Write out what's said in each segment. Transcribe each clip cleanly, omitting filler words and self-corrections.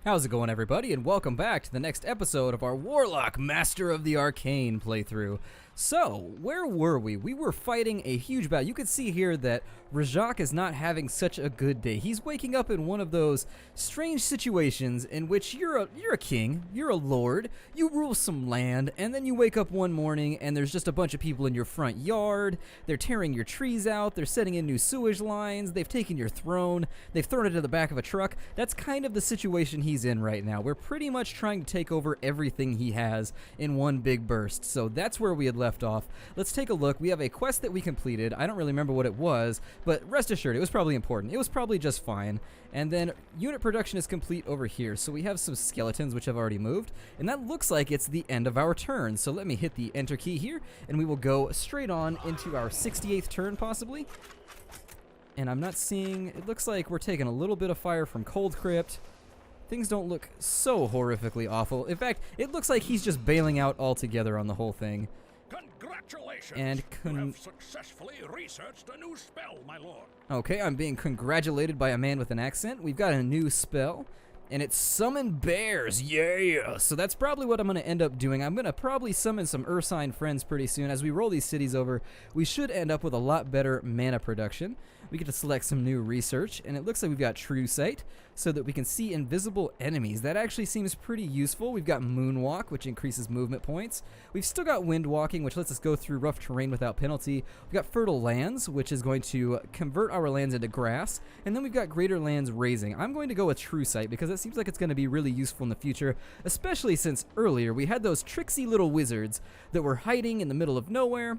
How's it going, everybody, and welcome back to the next episode of our Warlock Master of the Arcane playthrough. So, where were we? We were fighting a huge battle. You can see here that Rajak is not having such a good day. He's waking up in one of those strange situations in which you're a king, you're a lord, you rule some land, and then you wake up one morning and there's just a bunch of people in your front yard. They're tearing your trees out, they're setting in new sewage lines, they've taken your throne, they've thrown it to the back of a truck. That's kind of the situation he's in right now. We're pretty much trying to take over everything he has in one big burst. So that's where we had left off. Let's take a look. We have a quest that we completed. I don't really remember what it was, but rest assured, it was probably important. It was probably just fine. And then unit production is complete over here. So we have some skeletons, which have already moved, and that looks like it's the end of our turn. So let me hit the enter key here, and we will go straight on into our 68th turn, possibly. And I'm not seeing, it looks like we're taking a little bit of fire from Cold Crypt. Things don't look so horrifically awful. In fact, it looks like he's just bailing out altogether on the whole thing. Congratulations! And you have successfully researched a new spell, my lord. Okay, I'm being congratulated by a man with an accent. We've got a new spell, and it's Summon Bears, yeah! So that's probably what I'm going to end up doing. I'm going to probably summon some Ursine friends pretty soon. As we roll these cities over, we should end up with a lot better mana production. We get to select some new research, and it looks like we've got True Sight, so that we can see invisible enemies. That actually seems pretty useful. We've got Moonwalk, which increases movement points. We've still got Wind Walking, which lets us go through rough terrain without penalty. We've got Fertile Lands, which is going to convert our lands into grass, and then we've got Greater Lands Raising. I'm going to go with True Sight, because it seems like it's going to be really useful in the future, especially since earlier we had those tricksy little wizards that were hiding in the middle of nowhere,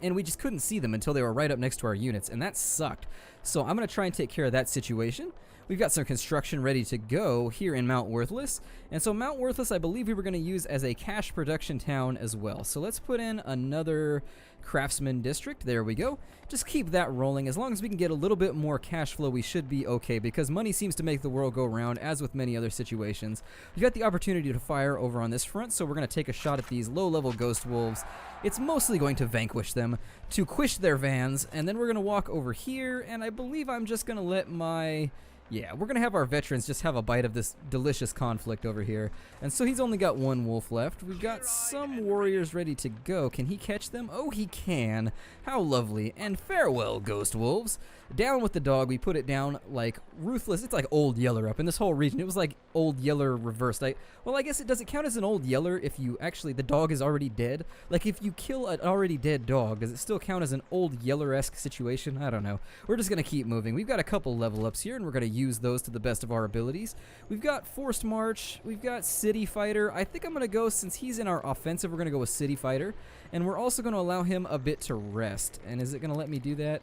and we just couldn't see them until they were right up next to our units, and that sucked. So I'm going to try and take care of that situation. We've got some construction ready to go here in Mount Worthless, and so Mount Worthless I believe we were going to use as a cash production town as well. So let's put in another craftsman district. There we go. Just keep that rolling. As long as we can get a little bit more cash flow, we should be okay, because money seems to make the world go round, as with many other situations. We've got the opportunity to fire over on this front, so we're going to take a shot at these low-level ghost wolves. It's mostly going to vanquish them, to quish their vans, and then we're going to walk over here, and I believe I'm just going to let my... Yeah, we're going to have our veterans just have a bite of this delicious conflict over here. And so he's only got one wolf left. We've got some warriors ready to go. Can he catch them? Oh, he can. How lovely. And farewell, ghost wolves. Down with the dog. We put it down like ruthless. It's like Old Yeller up in this whole region. It was like Old Yeller reversed. Well, I guess it doesn't count as an Old Yeller if you actually, the dog is already dead. Like if you kill an already dead dog, does it still count as an Old Yeller-esque situation? I don't know. We're just going to keep moving. We've got a couple level ups here, and we're going to use those to the best of our abilities. We've got Forced March, we've got City Fighter. I think I'm going to go, since he's in our offensive, we're going to go with City Fighter. And we're also going to allow him a bit to rest. And is it going to let me do that?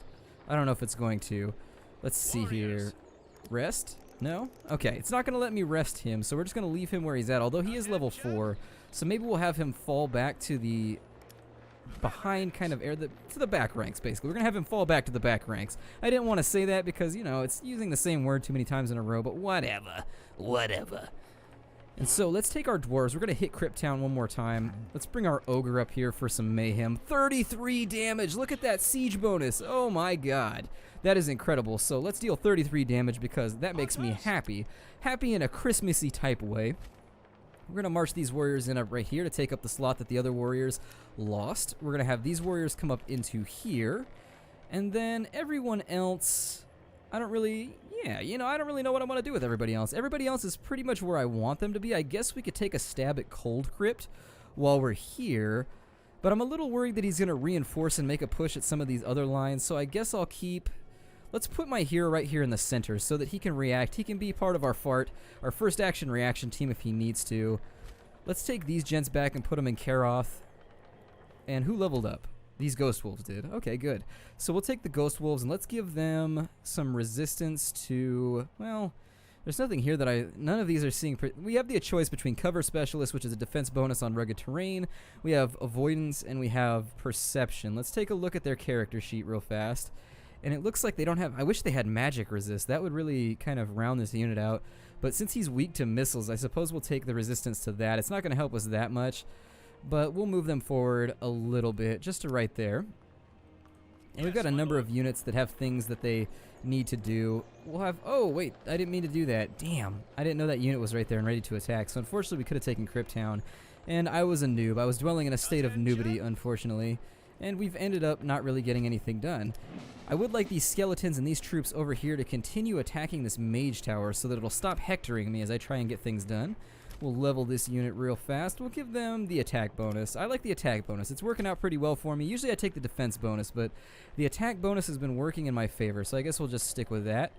I don't know if it's going to. Let's see here. Rest? No? Okay, it's not going to let me rest him, so we're just going to leave him where he's at, although he is level 4. So maybe we'll have him fall back to the behind kind of to the back ranks, basically. We're going to have him fall back to the back ranks. I didn't want to say that because, you know, it's using the same word too many times in a row, but whatever. Whatever. And so let's take our dwarves. We're going to hit Crypt Town one more time. Let's bring our ogre up here for some mayhem. 33 damage. Look at that siege bonus. Oh my god. That is incredible. So let's deal 33 damage because that makes me happy. Happy in a Christmassy type way. We're going to march these warriors in up right here to take up the slot that the other warriors lost. We're going to have these warriors come up into here. And then everyone else, I don't really know what I want to do with everybody else. Everybody else is pretty much where I want them to be. I guess we could take a stab at Cold Crypt while we're here. But I'm a little worried that he's going to reinforce and make a push at some of these other lines. So I guess I'll keep... Let's put my hero right here in the center so that he can react. He can be part of our first action reaction team if he needs to. Let's take these gents back and put them in Karoth. And who leveled up? These Ghost Wolves did. Okay, good. So we'll take the Ghost Wolves and let's give them some resistance to, well, there's nothing here that none of these are seeing. We have the choice between Cover Specialist, which is a defense bonus on rugged terrain. We have Avoidance and we have Perception. Let's take a look at their character sheet real fast. And it looks like they don't have... I wish they had magic resist. That would really kind of round this unit out. But since he's weak to missiles, I suppose we'll take the resistance to that. It's not going to help us that much, but we'll move them forward a little bit, just to right there. And we've got a number of units that have things that they need to do. We'll have, oh wait, I didn't mean to do that. Damn, I didn't know that unit was right there and ready to attack. So unfortunately we could have taken Krypton. And I was a noob. I was dwelling in a state of noobity, unfortunately. And we've ended up not really getting anything done. I would like these skeletons and these troops over here to continue attacking this mage tower so that it'll stop hectoring me as I try and get things done. We'll level this unit real fast. We'll give them the attack bonus. I like the attack bonus. It's working out pretty well for me. Usually I take the defense bonus, but the attack bonus has been working in my favor, so I guess we'll just stick with that.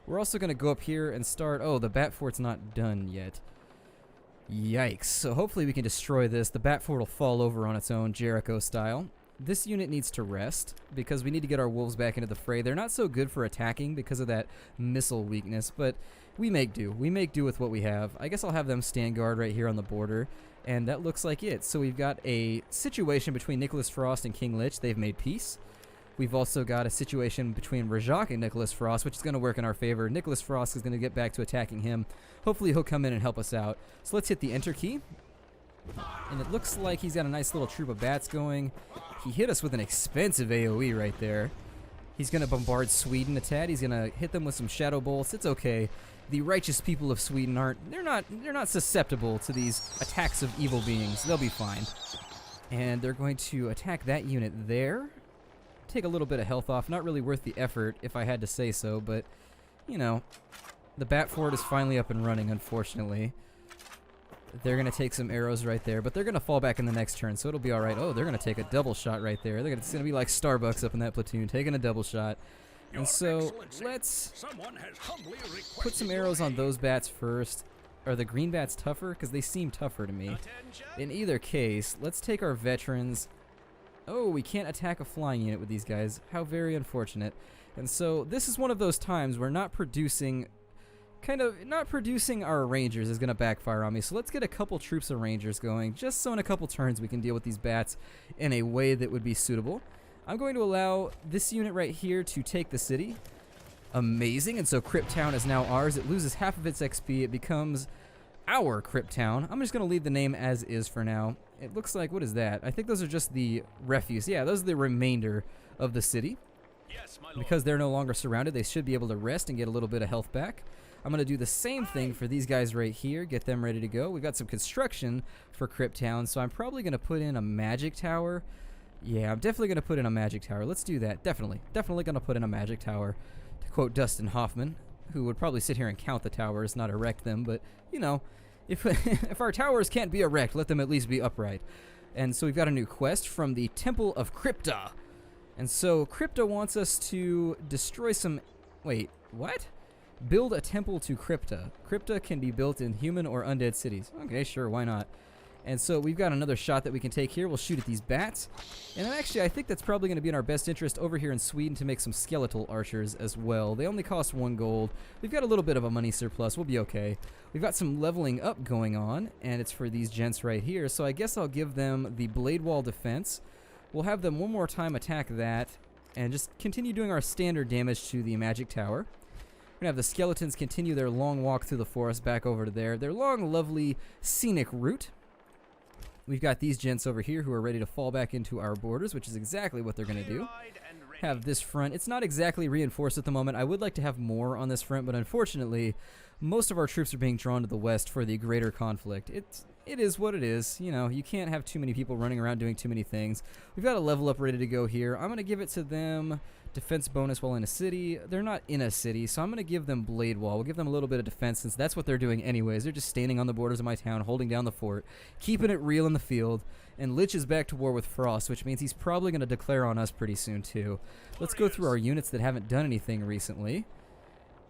We're also going to go up here and start... Oh, the Bat Fort's not done yet. Yikes. So hopefully we can destroy this. The Bat Fort will fall over on its own, Jericho style. This unit needs to rest because we need to get our wolves back into the fray. They're not so good for attacking because of that missile weakness, but we make do. We make do with what we have. I guess I'll have them stand guard right here on the border, and that looks like it. So we've got a situation between Nicholas Frost and King Lich. They've made peace. We've also got a situation between Rajak and Nicholas Frost, which is going to work in our favor. Nicholas Frost is going to get back to attacking him. Hopefully he'll come in and help us out. So let's hit the enter key. And it looks like he's got a nice little troop of bats going. He hit us with an expensive AoE right there. He's going to bombard Sweden a tad. He's going to hit them with some shadow bolts. It's okay. The righteous people of Sweden they're not susceptible to these attacks of evil beings. They'll be fine. And they're going to attack that unit there. Take a little bit of health off. Not really worth the effort if I had to say so, but you know, the Bat Fort is finally up and running, unfortunately. They're going to take some arrows right there, but they're going to fall back in the next turn, so it'll be all right. Oh, they're going to take a double shot right there. It's going to be like Starbucks up in that platoon, taking a double shot. And so let's put some arrows on those bats first. Are the green bats tougher? Because they seem tougher to me. In either case, let's take our veterans. Oh, we can't attack a flying unit with these guys. How very unfortunate. And so this is one of those times where not producing our rangers is going to backfire on me. So let's get a couple troops of rangers going, just so in a couple turns we can deal with these bats in a way that would be suitable. I'm going to allow this unit right here to take the city. Amazing. And so Krypton is now ours. It loses half of its XP. It becomes our Krypton. I'm just going to leave the name as is for now. It looks like, what is that? I think those are just the refuse. Yeah, those are the remainder of the city. Yes, my lord. Because they're no longer surrounded, they should be able to rest and get a little bit of health back. I'm going to do the same thing for these guys right here, get them ready to go. We've got some construction for Krypton, so I'm probably going to put in a magic tower. Yeah, I'm definitely going to put in a magic tower. Let's do that. Definitely going to put in a magic tower. To quote Dustin Hoffman, who would probably sit here and count the towers, not erect them, but, you know, if if our towers can't be erect, let them at least be upright. And so we've got a new quest from the Temple of Krypton. And so Krypton wants us to destroy some... Wait, what? Build a temple to Krypton. Krypton can be built in human or undead cities. Okay, sure, why not? And so we've got another shot that we can take here. We'll shoot at these bats. And actually, I think that's probably going to be in our best interest over here in Sweden to make some skeletal archers as well. They only cost 1 gold. We've got a little bit of a money surplus. We'll be okay. We've got some leveling up going on, and it's for these gents right here. So I guess I'll give them the blade wall defense. We'll have them one more time attack that, and just continue doing our standard damage to the magic tower. We're going to have the skeletons continue their long walk through the forest back over to there. Their long, lovely, scenic route. We've got these gents over here who are ready to fall back into our borders, which is exactly what they're going to do. Have this front. It's not exactly reinforced at the moment. I would like to have more on this front, but unfortunately, most of our troops are being drawn to the west for the greater conflict. It is what it is. You know, you can't have too many people running around doing too many things. We've got a level up ready to go here. I'm going to give it to them defense bonus while in a city. They're not in a city, so I'm going to give them blade wall. We'll give them a little bit of defense since that's what they're doing anyways. They're just standing on the borders of my town, holding down the fort, keeping it real in the field. And Lich is back to war with Frost, which means he's probably going to declare on us pretty soon too. Let's go through our units that haven't done anything recently.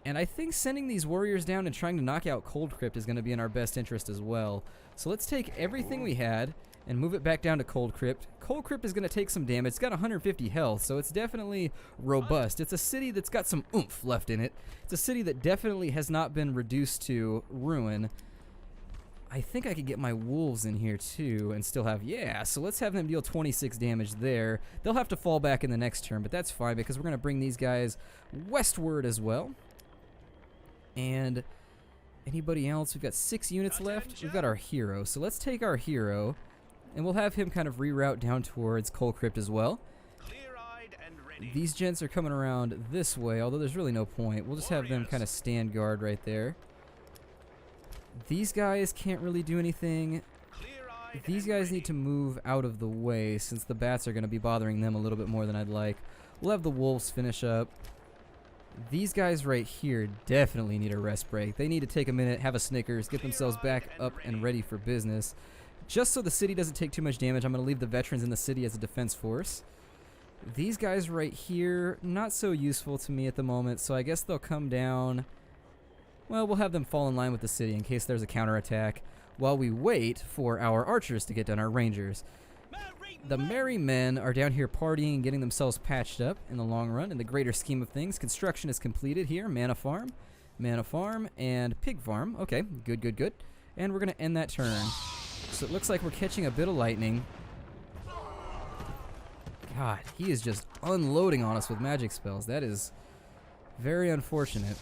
And I think sending these warriors down and trying to knock out Cold Crypt is going to be in our best interest as well. So let's take everything we had and move it back down to Cold Crypt. Cold Crypt is going to take some damage. It's got 150 health, so it's definitely robust. It's a city that's got some oomph left in it. It's a city that definitely has not been reduced to ruin. I think I could get my wolves in here too and still have... Yeah, so let's have them deal 26 damage there. They'll have to fall back in the next turn, but that's fine because we're going to bring these guys westward as well. And anybody else? We've got 6 units left. We've got our hero. So let's take our hero, and we'll have him kind of reroute down towards Cold Crypt as well. These gents are coming around this way, although there's really no point. We'll just have them kind of stand guard right there. These guys can't really do anything. These guys need to move out of the way since the bats are going to be bothering them a little bit more than I'd like. We'll have the wolves finish up. These guys right here definitely need a rest break. They need to take a minute, have a Snickers, get themselves back up and ready for business. Just so the city doesn't take too much damage, I'm going to leave the veterans in the city as a defense force. These guys right here, not so useful to me at the moment, so I guess they'll come down. Well, we'll have them fall in line with the city in case there's a counterattack while we wait for our archers to get done, our rangers. The merry men are down here partying and getting themselves patched up in the long run. In the greater scheme of things, construction is completed here. Mana farm, and pig farm. Okay, good, good, good. And we're going to end that turn. So it looks like we're catching a bit of lightning. God, he is just unloading on us with magic spells. That is very unfortunate.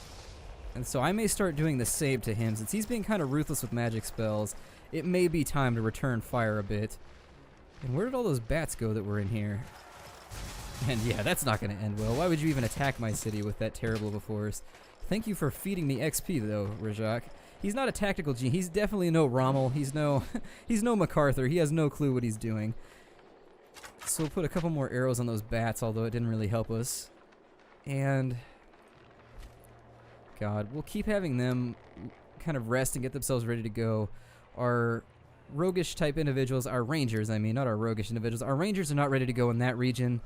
And so I may start doing the same to him. Since he's being kind of ruthless with magic spells, it may be time to return fire a bit. And where did all those bats go that were in here? And yeah, that's not going to end well. Why would you even attack my city with that terrible of a force? Thank you for feeding me XP, though, Rajak. He's not a tactical genius. He's definitely no Rommel. He's no MacArthur. He has no clue what he's doing. So we'll put a couple more arrows on those bats, although it didn't really help us. And God, we'll keep having them kind of rest and get themselves ready to go. Our roguish type individuals, our rangers, I mean, not our roguish individuals. Our rangers are not ready to go in that region.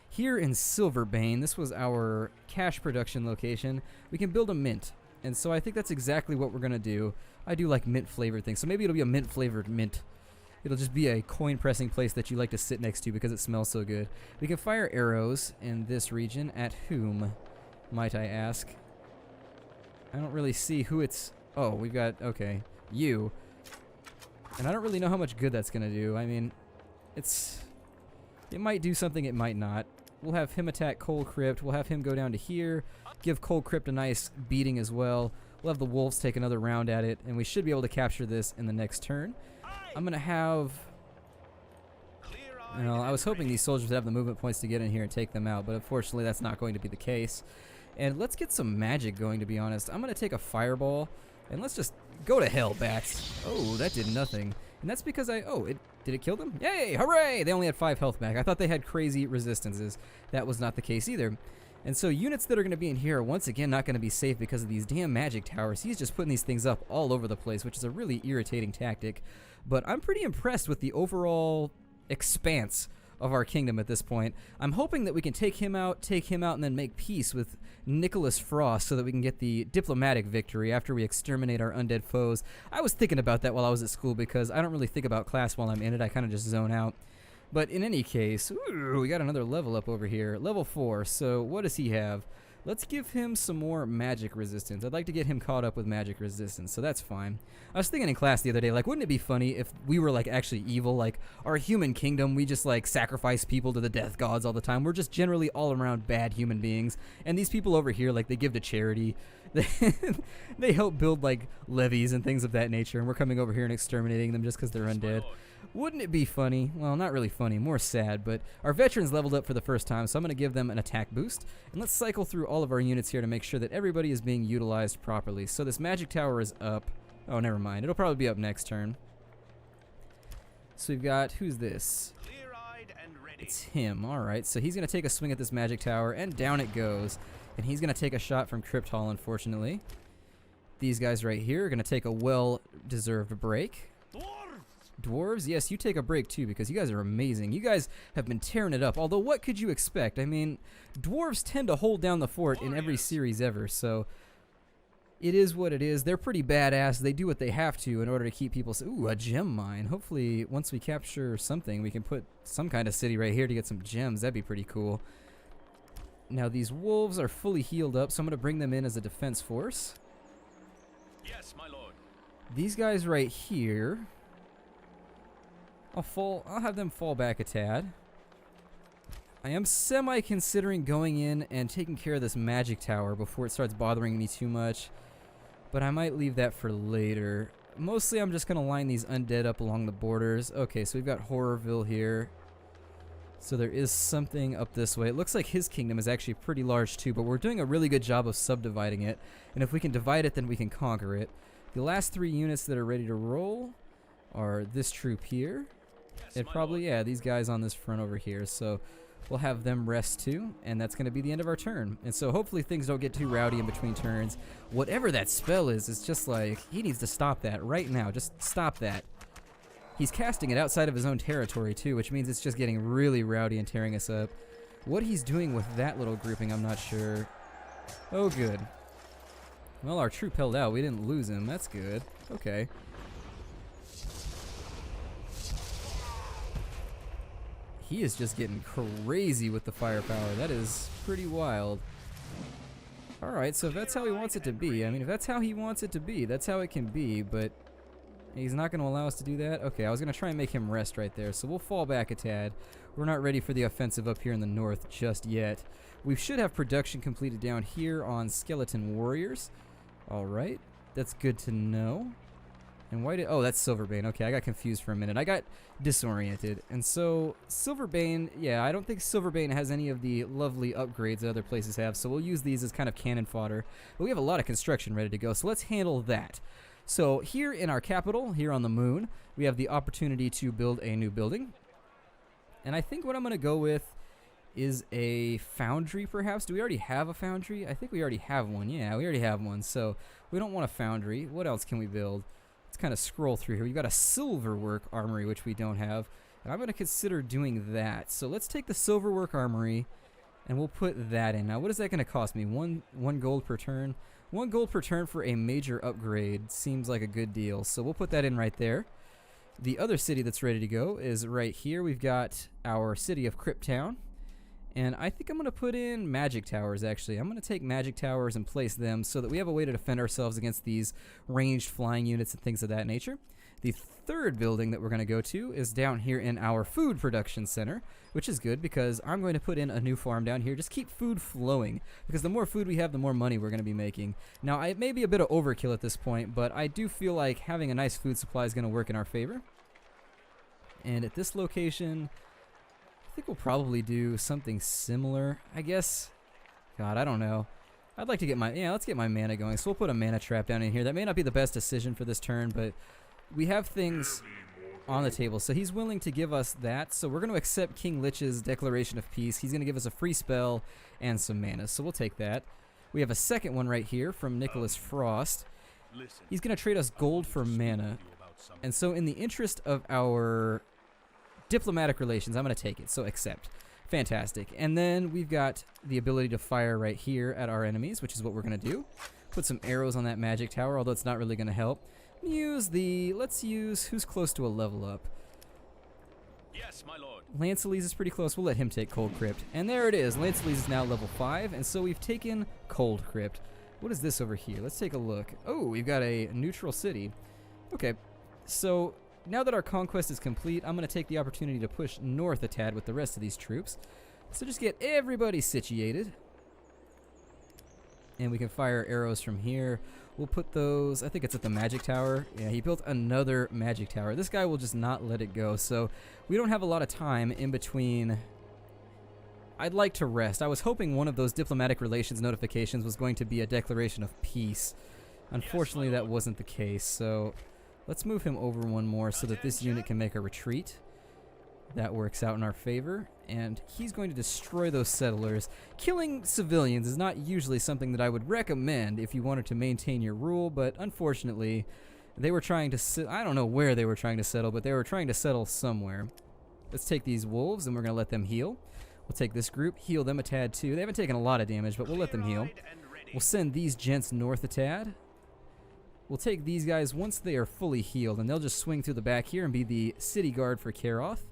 Here in Silverbane, this was our cash production location. We can build a mint. And so I think that's exactly what we're going to do. I do like mint flavored things. So maybe it'll be a mint flavored mint. It'll just be a coin pressing place that you like to sit next to because it smells so good. We can fire arrows in this region. At whom, might I ask? I don't really see who it's... Oh, we've got... Okay. You. And I don't really know how much good that's going to do. I mean, it's... It might do something, it might not. We'll have him attack Cold Crypt. We'll have him go down to here. Give Cold Crypt a nice beating as well. We'll have the wolves take another round at it. And we should be able to capture this in the next turn. I'm going to have... Well, I was hoping these soldiers would have the movement points to get in here and take them out. But unfortunately, that's not going to be the case. And let's get some magic going, to be honest. I'm going to take a fireball. And let's just go to hell, bats. Oh, that did nothing. And that's because I... Oh, did it kill them? Yay! Hooray! They only had 5 health back. I thought they had crazy resistances. That was not the case either. And so units that are going to be in here are once again not going to be safe because of these damn magic towers. He's just putting these things up all over the place, which is a really irritating tactic. But I'm pretty impressed with the overall expanse of our kingdom at this point. I'm hoping that we can take him out, and then make peace with Nicholas Frost so that we can get the diplomatic victory after we exterminate our undead foes. I was thinking about that while I was at school because I don't really think about class while I'm in it. I kind of just zone out. But in any case, ooh, we got another level up over here. Level 4. So what does he have? Let's give him some more magic resistance. I'd like to get him caught up with magic resistance, so that's fine. I was thinking in class the other day, like, wouldn't it be funny if we were, like, actually evil? Like, our human kingdom, we just, like, sacrifice people to the death gods all the time. We're just generally all-around bad human beings. And these people over here, like, they give to charity. They help build, like, levees and things of that nature, and we're coming over here and exterminating them just because they're undead. Wouldn't it be funny? Well, not really funny, more sad, but our veterans leveled up for the first time, so I'm going to give them an attack boost. And let's cycle through all of our units here to make sure that everybody is being utilized properly. So this magic tower is up. Oh, never mind. It'll probably be up next turn. So we've got, who's this? It's him. All right, so he's going to take a swing at this magic tower, and down it goes. And he's going to take a shot from Crypt Hall, unfortunately. These guys right here are going to take a well-deserved break. Dwarves, yes, you take a break too because you guys are amazing. You guys have been tearing it up, although what could you expect? I mean, dwarves tend to hold down the fort in every series ever, so it is what it is. They're pretty badass. They do what they have to in order to keep people... Ooh, a gem mine. Hopefully, once we capture something, we can put some kind of city right here to get some gems. That'd be pretty cool. Now, these wolves are fully healed up, so I'm going to bring them in as a defense force. Yes, my lord. These guys right here... I'll have them fall back a tad. I am semi-considering going in and taking care of this magic tower before it starts bothering me too much. But I might leave that for later. Mostly I'm just going to line these undead up along the borders. Okay, so we've got Horrorville here. So there is something up this way. It looks like his kingdom is actually pretty large too, but we're doing a really good job of subdividing it. And if we can divide it, then we can conquer it. The last 3 units that are ready to roll are this troop here. And probably, yeah, these guys on this front over here. So we'll have them rest too, and that's going to be the end of our turn. And so hopefully things don't get too rowdy in between turns. Whatever that spell is, it's just like, he needs to stop that right now. Just stop that. He's casting it outside of his own territory too, which means it's just getting really rowdy and tearing us up. What he's doing with that little grouping, I'm not sure. Oh, good. Well, our troop held out. We didn't lose him. That's good. Okay. He is just getting crazy with the firepower. That is pretty wild. Alright, so if that's how he wants it to be, I mean, if that's how he wants it to be, that's how it can be, but he's not going to allow us to do that? Okay, I was going to try and make him rest right there, so we'll fall back a tad. We're not ready for the offensive up here in the north just yet. We should have production completed down here on Skeleton Warriors. Alright, that's good to know. And why did... Oh, that's Silverbane. Okay, I got confused for a minute. I got disoriented. And so, Silverbane... Yeah, I don't think Silverbane has any of the lovely upgrades that other places have, so we'll use these as kind of cannon fodder. But we have a lot of construction ready to go, so let's handle that. So, here in our capital, here on the moon, we have the opportunity to build a new building. And I think what I'm going to go with is a foundry, perhaps. Do we already have a foundry? I think we already have one. Yeah, we already have one. So, we don't want a foundry. What else can we build? Let's kind of scroll through here. We've got a silverwork armory, which we don't have. And I'm going to consider doing that. So let's take the silverwork armory, and we'll put that in. Now, what is that going to cost me? One gold per turn? 1 gold per turn for a major upgrade seems like a good deal. So we'll put that in right there. The other city that's ready to go is right here. We've got our city of Krypton. And I think I'm going to put in magic towers, actually. I'm going to take magic towers and place them so that we have a way to defend ourselves against these ranged flying units and things of that nature. The third building that we're going to go to is down here in our food production center, which is good because I'm going to put in a new farm down here. Just keep food flowing, because the more food we have, the more money we're going to be making. Now, it may be a bit of overkill at this point, but I do feel like having a nice food supply is going to work in our favor. And at this location... I think we'll probably do something similar. I guess, God, I don't know. I'd like to get let's get my mana going. So we'll put a mana trap down in here. That may not be the best decision for this turn, but we have things on the table. So he's willing to give us that. So we're going to accept King Lich's declaration of peace. He's going to give us a free spell and some mana. So we'll take that. We have a second one right here from Nicholas Frost. He's going to trade us gold for mana. And so in the interest of our diplomatic relations, I'm going to take it, so accept. Fantastic. And then we've got the ability to fire right here at our enemies, which is what we're going to do. Put some arrows on that magic tower, although it's not really going to help. Let's use who's close to a level up. Yes, my lord. Lancelise is pretty close. We'll let him take Cold Crypt. And there it is. Lancelise is now level 5, and so we've taken Cold Crypt. What is this over here? Let's take a look. Oh, we've got a neutral city. Okay, so... Now that our conquest is complete, I'm going to take the opportunity to push north a tad with the rest of these troops. So just get everybody situated. And we can fire arrows from here. We'll put those, I think it's at the magic tower. Yeah, he built another magic tower. This guy will just not let it go. So we don't have a lot of time in between. I'd like to rest. I was hoping one of those diplomatic relations notifications was going to be a declaration of peace. Unfortunately, that wasn't the case. So... let's move him over one more so that this unit can make a retreat. That works out in our favor. And he's going to destroy those settlers. Killing civilians is not usually something that I would recommend if you wanted to maintain your rule, but unfortunately, they were trying to I don't know where they were trying to settle, but they were trying to settle somewhere. Let's take these wolves, and we're going to let them heal. We'll take this group, heal them a tad too. They haven't taken a lot of damage, but we'll let them heal. We'll send these gents north a tad. We'll take these guys once they are fully healed, and they'll just swing through the back here and be the city guard for Karoth.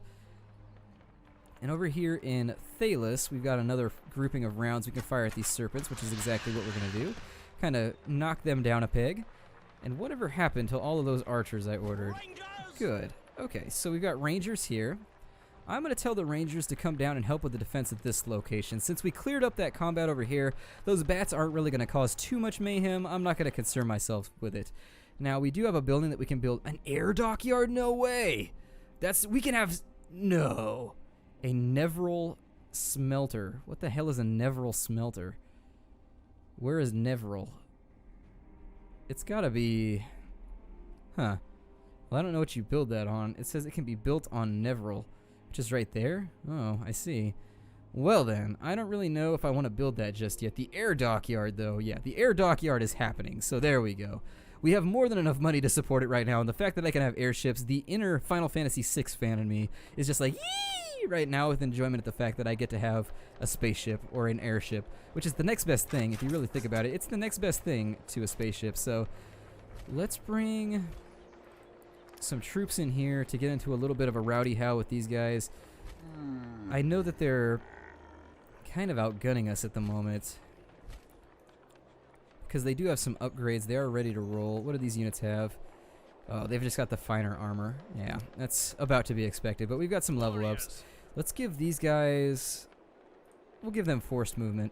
And over here in Thalos, we've got another grouping of rounds we can fire at these serpents, which is exactly what we're going to do. Kind of knock them down a peg. And whatever happened to all of those archers I ordered? Good. Okay, so we've got rangers here. I'm going to tell the rangers to come down and help with the defense at this location. Since we cleared up that combat over here, those bats aren't really going to cause too much mayhem. I'm not going to concern myself with it. Now, we do have a building that we can build. An air dockyard? No way! We can have... No. A Nevral smelter. What the hell is a Nevral smelter? Where is Nevral? It's gotta be... Huh. Well, I don't know what you build that on. It says it can be built on Nevral, which is right there. Oh, I see. Well then, I don't really know if I want to build that just yet. The air dockyard, though, yeah, the air dockyard is happening, so there we go. We have more than enough money to support it right now, and the fact that I can have airships, the inner Final Fantasy VI fan in me is just like, yee! Right now with enjoyment at the fact that I get to have a spaceship or an airship, which is the next best thing, if you really think about it. It's the next best thing to a spaceship, so let's bring some troops in here to get into a little bit of a rowdy how with these guys. I know that they're kind of outgunning us at the moment, because they do have some upgrades. They are ready to roll. What do these units have? Oh, they've just got the finer armor. Yeah, that's about to be expected, but we've got some level ups. Let's give these guys... We'll give them forced movement.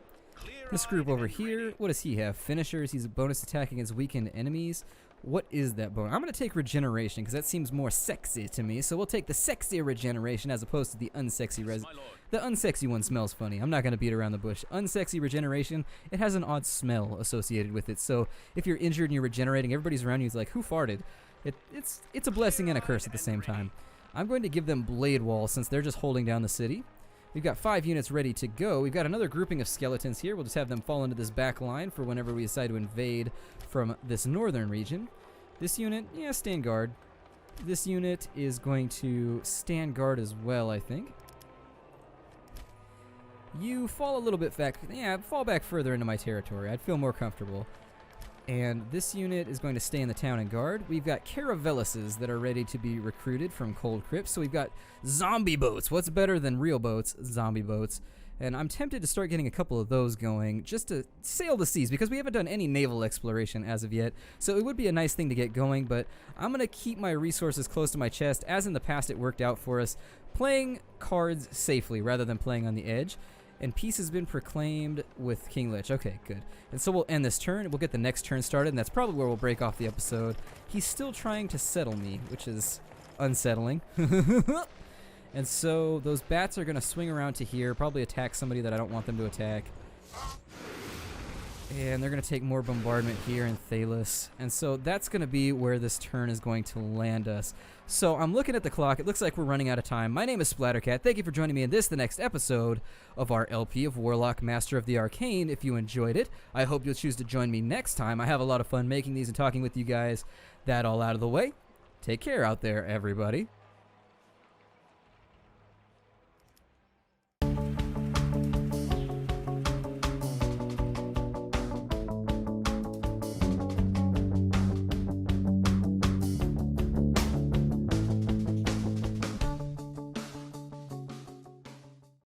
This group over here, what does he have? Finishers. He's a bonus attack against weakened enemies. What is that bonus? I'm going to take regeneration, because that seems more sexy to me, so we'll take the sexy regeneration as opposed to the unsexy The unsexy one smells funny. I'm not going to beat around the bush. Unsexy regeneration, it has an odd smell associated with it, so if you're injured and you're regenerating, everybody's around you is like, who farted? It's a blessing and a curse at the same time. I'm going to give them Blade Wall since they're just holding down the city. We've got 5 units ready to go. We've got another grouping of skeletons here. We'll just have them fall into this back line for whenever we decide to invade from this northern region. This unit, yeah, stand guard. This unit is going to stand guard as well, I think. You fall a little bit back. Yeah, fall back further into my territory. I'd feel more comfortable. And this unit is going to stay in the town and guard. We've got caravelluses that are ready to be recruited from Cold Crypt. So we've got zombie boats. What's better than real boats? Zombie boats. And I'm tempted to start getting a couple of those going just to sail the seas, because we haven't done any naval exploration as of yet. So it would be a nice thing to get going, but I'm going to keep my resources close to my chest. As in the past it worked out for us, playing cards safely rather than playing on the edge. And peace has been proclaimed with King Lich. Okay, good. And so we'll end this turn. We'll get the next turn started, and that's probably where we'll break off the episode. He's still trying to settle me, which is unsettling. And so those bats are going to swing around to here, probably attack somebody that I don't want them to attack. And they're going to take more bombardment here in Thalos. And so that's going to be where this turn is going to land us. So I'm looking at the clock. It looks like we're running out of time. My name is Splattercat. Thank you for joining me in the next episode of our LP of Warlock, Master of the Arcane. If you enjoyed it, I hope you'll choose to join me next time. I have a lot of fun making these and talking with you guys. That all out of the way. Take care out there, everybody.